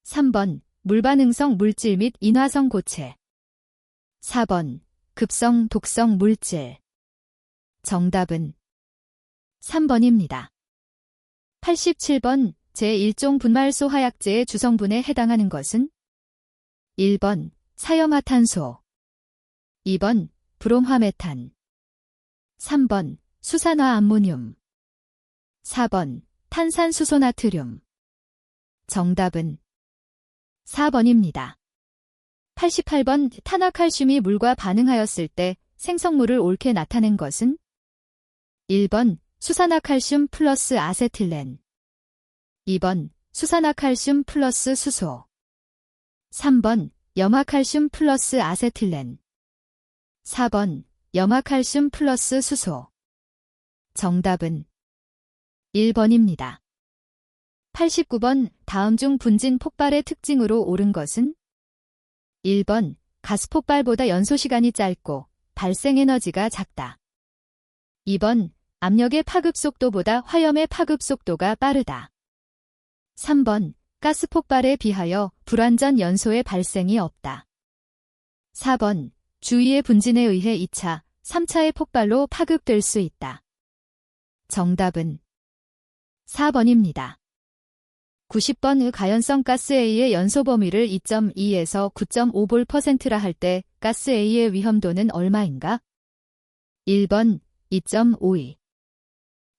3번 물반응성 물질 및 인화성 고체 4번 급성 독성 물질 정답은 3번입니다. 87번 제1종 분말소 화약제의 주성분에 해당하는 것은 1번 사염화탄소 2번 브롬화메탄 3번 수산화암모늄 4번 탄산수소나트륨 정답은 4번입니다. 88번 탄화칼슘이 물과 반응하였을 때 생성물을 옳게 나타낸 것은 1번 수산화칼슘 플러스 아세틸렌 2번 수산화칼슘 플러스 수소 3번 염화칼슘 플러스 아세틸렌 4번 염화칼슘 플러스 수소 정답은 1번입니다. 89번 다음 중 분진 폭발의 특징으로 옳은 것은 1번 가스폭발보다 연소시간이 짧고 발생에너지가 작다. 2번 압력의 파급속도보다 화염의 파급속도가 빠르다. 3번 가스폭발에 비하여 불완전 연소의 발생이 없다. 4번 주위의 분진에 의해 2차, 3차의 폭발로 파급될 수 있다. 정답은 4번입니다. 90번 가연성 가스 A의 연소 범위를 2.2에서 9.5%라 할 때 가스 A의 위험도는 얼마인가? 1번 2.52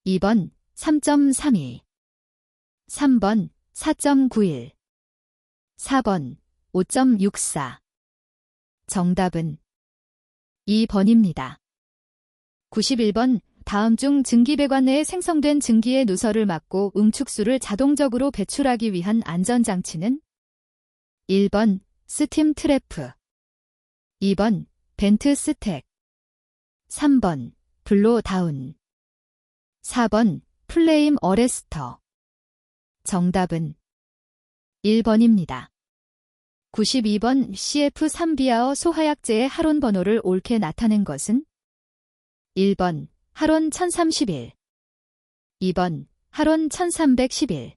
2번 3.32 3번 4.91 4번 5.64 정답은 2번입니다. 91번 다음 중 증기배관 내에 생성된 증기의 누설을 막고 응축수를 자동적으로 배출하기 위한 안전장치는 1번 스팀 트래프 2번 벤트 스택 3번 블로 다운 4번 플레임 어레스터 정답은 1번입니다. 92번 CF3비아어 소화약제의 하론 번호를 옳게 나타낸 것은 1번 하론 1031 2번 하론 1311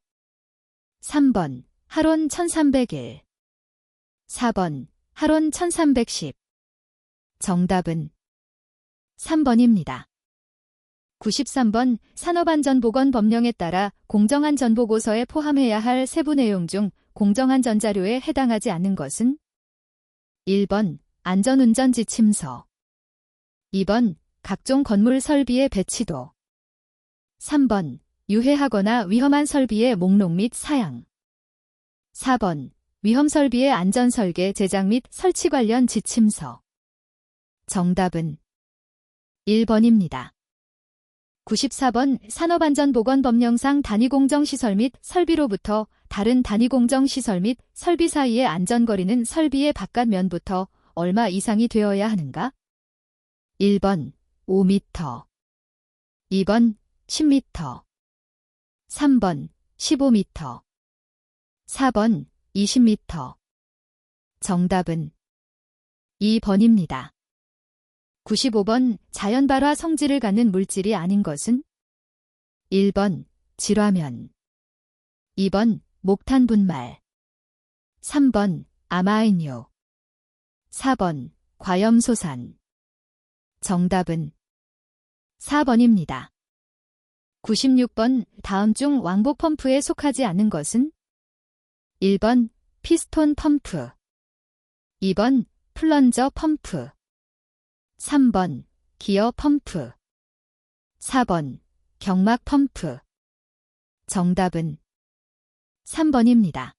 3번 하론 1301 4번 하론 1310 정답은 3번입니다. 93번 산업안전보건 법령에 따라 공정안전보고서에 포함해야 할 세부 내용 중 공정한 전자료에 해당하지 않는 것은 1번 안전운전 지침서 2번 각종 건물 설비의 배치도 3번 유해하거나 위험한 설비의 목록 및 사양 4번 위험 설비의 안전설계 제작 및 설치 관련 지침서 정답은 1번입니다. 94번 산업안전보건법령상 단위공정시설 및 설비로부터 다른 단위공정시설 및 설비 사이의 안전거리는 설비의 바깥면부터 얼마 이상이 되어야 하는가? 1번 5m 2번 10m 3번 15m 4번 20m 정답은 2번입니다. 95번 자연발화 성질을 갖는 물질이 아닌 것은 1번 질화면 2번 목탄 분말 3번 아마이뉴 4번 과염소산 정답은 4번입니다. 96번 다음 중 왕복 펌프에 속하지 않는 것은 1번 피스톤 펌프 2번 플런저 펌프 3번 기어 펌프 4번 경막 펌프 정답은 3번입니다.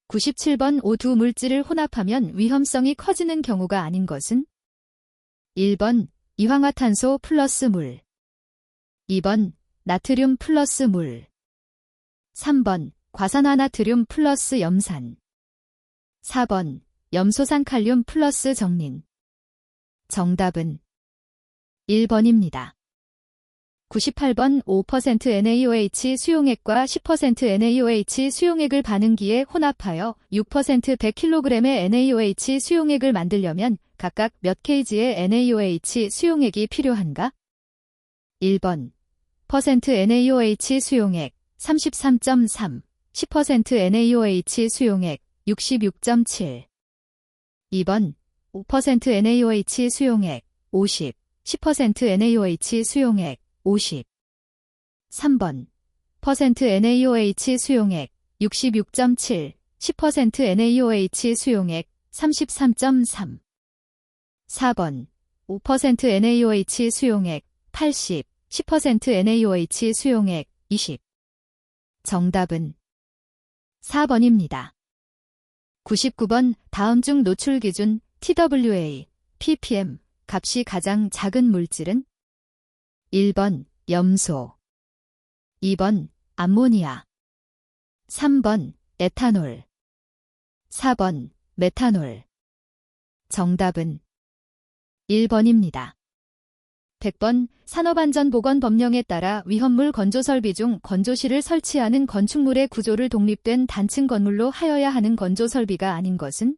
97번 오 두 물질을 혼합하면 위험성이 커지는 경우가 아닌 것은 1번 이황화탄소 플러스 물 2번 나트륨 플러스 물 3번 과산화나트륨 플러스 염산 4번 염소산 칼륨 플러스 정린 정답은 1번입니다. 98번 5% NaOH 수용액과 10% NaOH 수용액을 반응기에 혼합하여 6% 100kg의 NaOH 수용액을 만들려면 각각 몇 kg의 NaOH 수용액이 필요한가? 1번 %NaOH 수용액 33.3, 10% NaOH 수용액 66.7. 2번 5% NaOH 수용액 50, 10% NaOH 수용액 50. 3번 %NaOH 수용액 66.7, 10% NaOH 수용액 33.3. 4번 5% NaOH 수용액 80, 10% NaOH 수용액 20. 정답은 4번입니다. 99번 다음 중 노출 기준 TWA, ppm 값이 가장 작은 물질은? 1번 염소, 2번 암모니아, 3번 에탄올, 4번 메탄올. 정답은 1번입니다. 100번 산업안전보건법령에 따라 위험물 건조설비 중 건조실을 설치하는 건축물의 구조를 독립된 단층 건물로 하여야 하는 건조설비가 아닌 것은?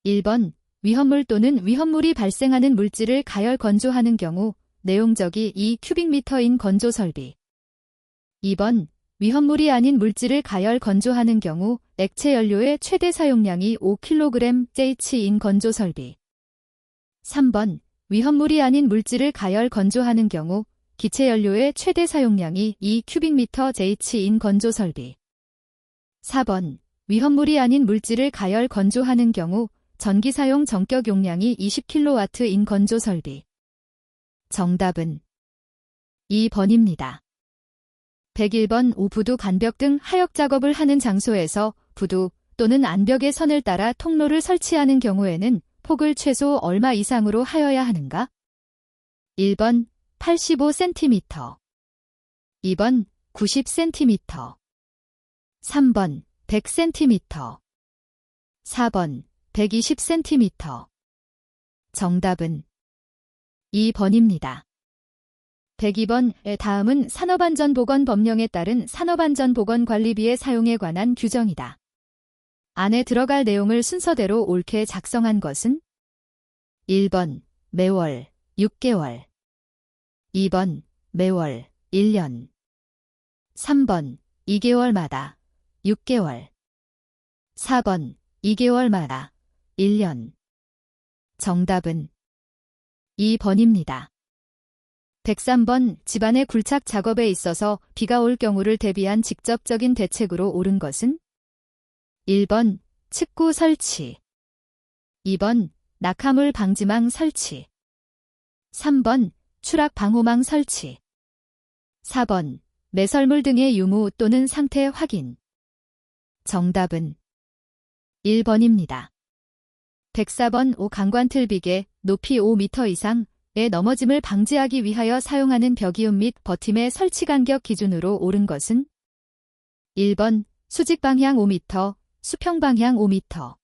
1번 위험물 또는 위험물이 발생하는 물질을 가열 건조하는 경우 내용적이 2큐빅미터인 건조설비. 2번 위험물이 아닌 물질을 가열 건조하는 경우 액체 연료의 최대 사용량이 5kg/H인 건조설비. 3번 위험물이 아닌 물질을 가열 건조하는 경우 기체 연료의 최대 사용량이 2큐빅미터/H인 건조설비. 4번 위험물이 아닌 물질을 가열 건조하는 경우 전기 사용 전격 용량이 20kW인 건조설비. 정답은 2번입니다. 101번 오부두 간벽 등 하역 작업을 하는 장소에서 부두 또는 안벽의 선을 따라 통로를 설치하는 경우에는 폭을 최소 얼마 이상으로 하여야 하는가? 1번 85cm, 2번 90cm, 3번 100cm, 4번 120cm. 정답은 2번입니다. 102번 다음은 산업안전보건법령에 따른 산업안전보건관리비의 사용에 관한 규정이다. 안에 들어갈 내용을 순서대로 옳게 작성한 것은? 1번 매월 6개월, 2번 매월 1년, 3번 2개월마다 6개월, 4번 2개월마다 1년. 정답은 2번입니다. 103번 집안의 굴착 작업에 있어서 비가 올 경우를 대비한 직접적인 대책으로 옳은 것은? 1번 측구 설치, 2번 낙하물 방지망 설치, 3번 추락 방호망 설치, 4번 매설물 등의 유무 또는 상태 확인. 정답은 1번입니다. 104번 강관틀 비계 높이 5m 이상의 넘어짐을 방지하기 위하여 사용하는 벽이음 및 버팀의 설치 간격 기준으로 옳은 것은? 1번 수직 방향 5m, 수평 방향 5m,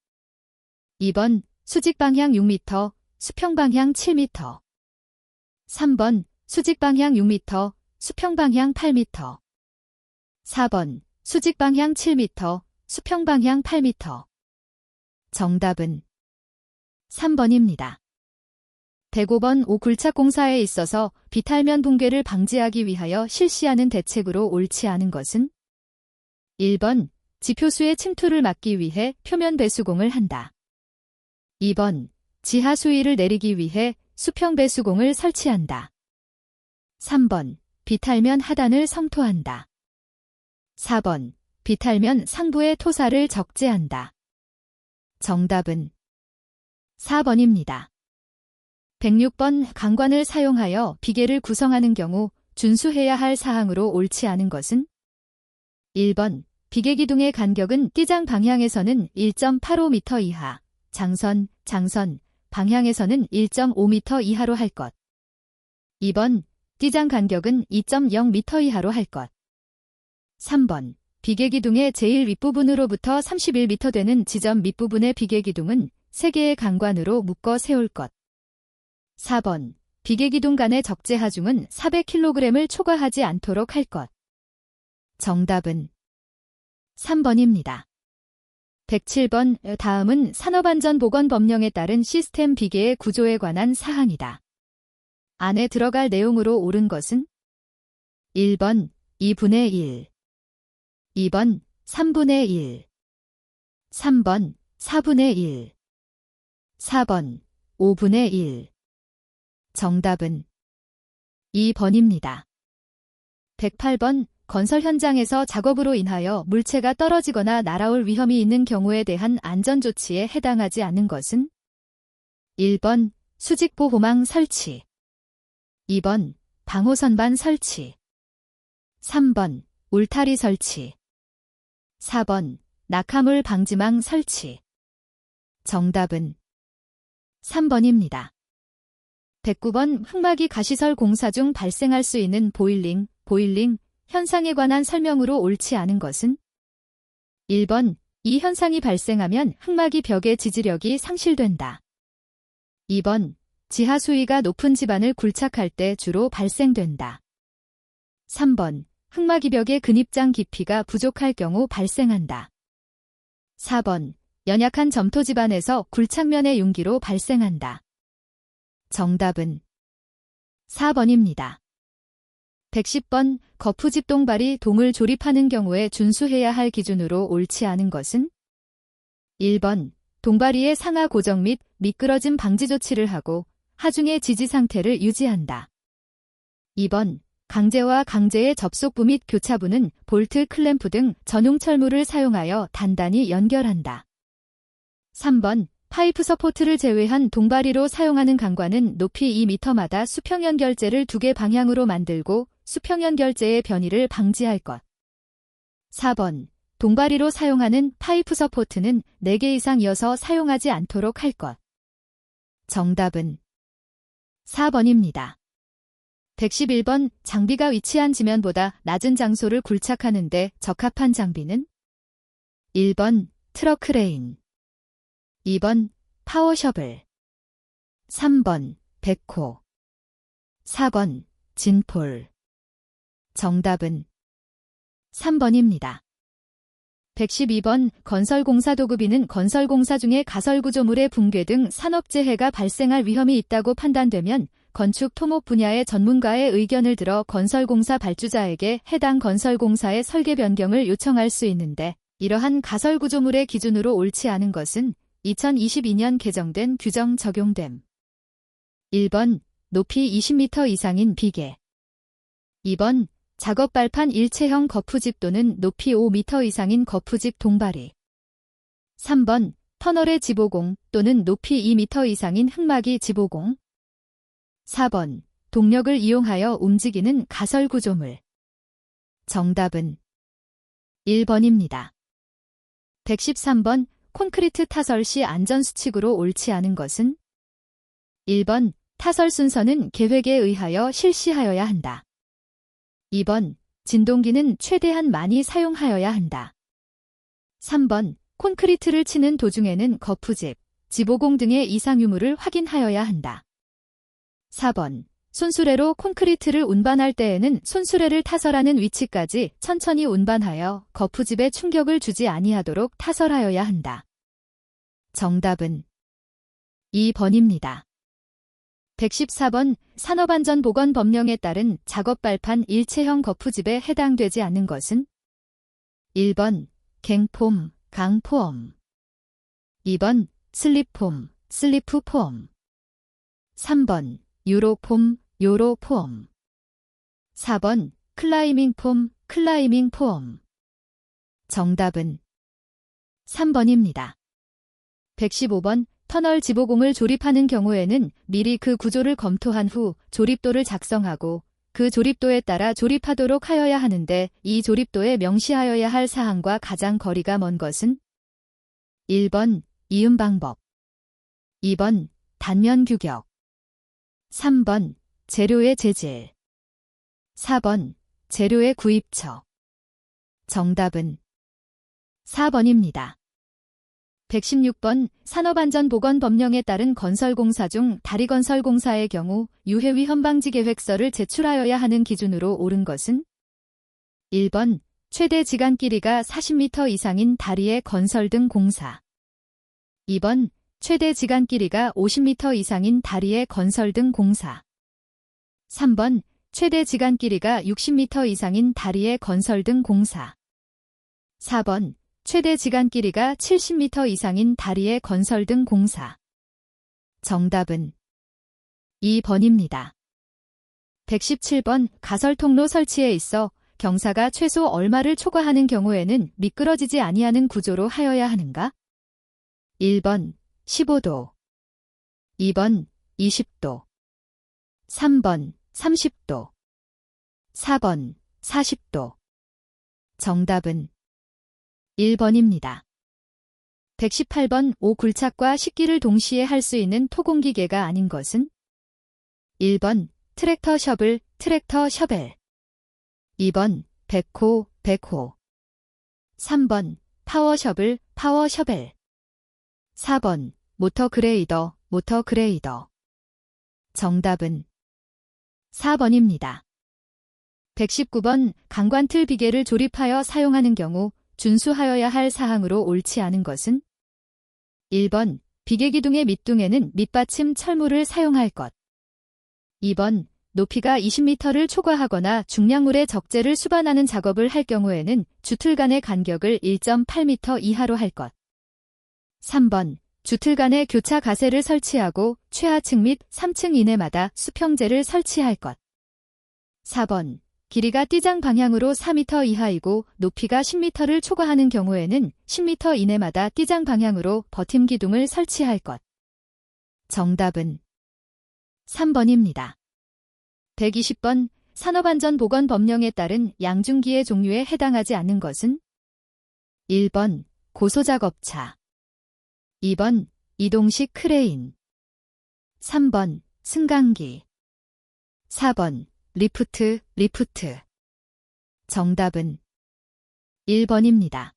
2번 수직 방향 6m, 수평 방향 7m, 3번 수직 방향 6m, 수평 방향 8m, 4번 수직 방향 7m, 수평 방향 8m. 정답은 3번입니다. 105번 굴착 공사에 있어서 비탈면 붕괴를 방지하기 위하여 실시하는 대책으로 옳지 않은 것은? 1번 지표수의 침투를 막기 위해 표면 배수공을 한다. 2번 지하 수위를 내리기 위해 수평 배수공을 설치한다. 3번 비탈면 하단을 성토한다. 4번 비탈면 상부의 토사를 적재한다. 정답은 4번입니다. 106번 강관을 사용하여 비계를 구성하는 경우 준수해야 할 사항으로 옳지 않은 것은? 1번 비계 기둥의 간격은 띠장 방향에서는 1.85m 이하, 장선 방향에서는 1.5m 이하로 할 것. 2번 띠장 간격은 2.0m 이하로 할 것. 3번 비계 기둥의 제일 윗부분으로부터 31m 되는 지점 밑부분의 비계 기둥은 3개의 강관으로 묶어 세울 것. 4번 비계 기둥 간의 적재 하중은 400kg을 초과하지 않도록 할 것. 정답은 3번입니다. 107번. 다음은 산업안전보건법령에 따른 시스템 비계의 구조에 관한 사항이다. 안에 들어갈 내용으로 옳은 것은 1번 2분의 1, 2번 3분의 1, 3번 4분의 1, 4번 5분의 1. 정답은 2번입니다. 108번. 건설 현장에서 작업으로 인하여 물체가 떨어지거나 날아올 위험이 있는 경우에 대한 안전조치에 해당하지 않는 것은 1번 수직보호망 설치, 2번 방호선반 설치, 3번 울타리 설치, 4번 낙하물 방지망 설치. 정답은 3번입니다. 109번. 흙막이 가시설 공사 중 발생할 수 있는 보일링 현상에 관한 설명으로 옳지 않은 것은 1번. 이 현상이 발생하면 흙막이 벽의 지지력이 상실된다. 2번. 지하 수위가 높은 집안을 굴착할 때 주로 발생된다. 3번. 흙막이 벽의 근입장 깊이가 부족할 경우 발생한다. 4번. 연약한 점토 집안에서 굴착면의 융기로 발생한다. 정답은 4번입니다. 110번. 거푸집 동발이 동을 조립하는 경우에 준수해야 할 기준으로 옳지 않은 것은 1번. 동발이의 상하 고정 및 미끄러짐 방지 조치를 하고 하중의 지지 상태를 유지한다. 2번. 강제와 강제의 접속부 및 교차부는 볼트, 클램프 등 전용 철물을 사용하여 단단히 연결한다. 3번. 파이프 서포트를 제외한 동바리로 사용하는 강관은 높이 2m마다 수평 연결재를 2개 방향으로 만들고 수평 연결재의 변이를 방지할 것. 4번. 동바리로 사용하는 파이프 서포트는 4개 이상 이어서 사용하지 않도록 할 것. 정답은 4번입니다. 111번. 장비가 위치한 지면보다 낮은 장소를 굴착하는 데 적합한 장비는 1번. 트럭 크레인, 2번. 파워셔벨, 3번. 백호, 4번. 진폴. 정답은 3번입니다. 112번. 건설공사도급인은 건설공사 중에 가설구조물의 붕괴 등 산업재해가 발생할 위험이 있다고 판단되면 건축 토목 분야의 전문가의 의견을 들어 건설공사 발주자에게 해당 건설공사의 설계 변경을 요청할 수 있는데 이러한 가설구조물의 기준으로 옳지 않은 것은 2022년 개정된 규정 적용됨. 1번. 높이 20m 이상인 비계, 2번. 작업 발판 일체형 거푸집 또는 높이 5m 이상인 거푸집 동바리, 3번. 터널의 지보공 또는 높이 2m 이상인 흙막이 지보공, 4번. 동력을 이용하여 움직이는 가설구조물. 정답은 1번입니다. 113번. 콘크리트 타설 시 안전수칙으로 옳지 않은 것은 1번. 타설 순서는 계획에 의하여 실시하여야 한다. 2번. 진동기는 최대한 많이 사용하여야 한다. 3번. 콘크리트를 치는 도중에는 거푸집, 지보공 등의 이상 유무를 확인하여야 한다. 4번. 손수레로 콘크리트를 운반할 때에는 손수레를 타설하는 위치까지 천천히 운반하여 거푸집에 충격을 주지 아니하도록 타설하여야 한다. 정답은 2번입니다. 114번. 산업안전보건법령에 따른 작업발판 일체형 거푸집에 해당되지 않는 것은 1번. 갱폼, 강폼, 2번. 슬립폼, 슬리프폼, 3번. 유로폼, 요로폼, 4번. 클라이밍폼, 클라이밍폼. 정답은 3번입니다. 115번. 터널 지보공을 조립하는 경우에는 미리 그 구조를 검토한 후 조립도를 작성하고 그 조립도에 따라 조립하도록 하여야 하는데 이 조립도에 명시하여야 할 사항과 가장 거리가 먼 것은 1번. 이음 방법, 2번. 단면 규격, 3번. 재료의 재질, 4번. 재료의 구입처. 정답은 4번입니다. 116번. 산업안전보건법령에 따른 건설공사 중 다리건설공사의 경우 유해위험 방지 계획서를 제출하여야 하는 기준으로 옳은 것은 1번. 최대 지간 길이가 40m 이상인 다리의 건설 등 공사. 2번, 최대 지간 길이가 50m 이상인 다리의 건설 등 공사. 3번, 최대 지간 길이가 60m 이상인 다리의 건설 등 공사. 4번, 최대 지간 길이가 70m 이상인 다리의 건설 등 공사. 정답은 2번입니다. 117번 가설 통로 설치에 있어 경사가 최소 얼마를 초과하는 경우에는 미끄러지지 아니하는 구조로 하여야 하는가? 1번 15도, 2번 20도, 3번 30도, 4번 40도. 정답은 1번입니다. 118번 오굴착과 식기를 동시에 할 수 있는 토공기계가 아닌 것은? 1번 트랙터 셔블, 트랙터 셔벨. 2번 백호, 백호. 3번 파워 셔블, 파워 셔벨. 4번 모터 그레이더, 모터 그레이더. 정답은 4번입니다. 119번 강관틀 비계를 조립하여 사용하는 경우 준수하여야 할 사항으로 옳지 않은 것은? 1번 비계 기둥의 밑둥에는 밑받침 철물을 사용할 것. 2번 높이가 20m를 초과하거나 중량물의 적재를 수반하는 작업을 할 경우에는 주틀 간의 간격을 1.8m 이하로 할 것. 3번 주틀 간에 교차 가세를 설치하고 최하층 및 3층 이내마다 수평재를 설치할 것. 4번 길이가 띠장 방향으로 4m 이하이고 높이가 10m를 초과하는 경우에는 10m 이내마다 띠장 방향으로 버팀 기둥을 설치할 것. 정답은 3번입니다. 120번 산업안전보건법령에 따른 양중기의 종류에 해당하지 않는 것은? 1번 고소작업차, 2번 이동식 크레인, 3번 승강기, 4번 리프트, 리프트. 정답은 1번입니다.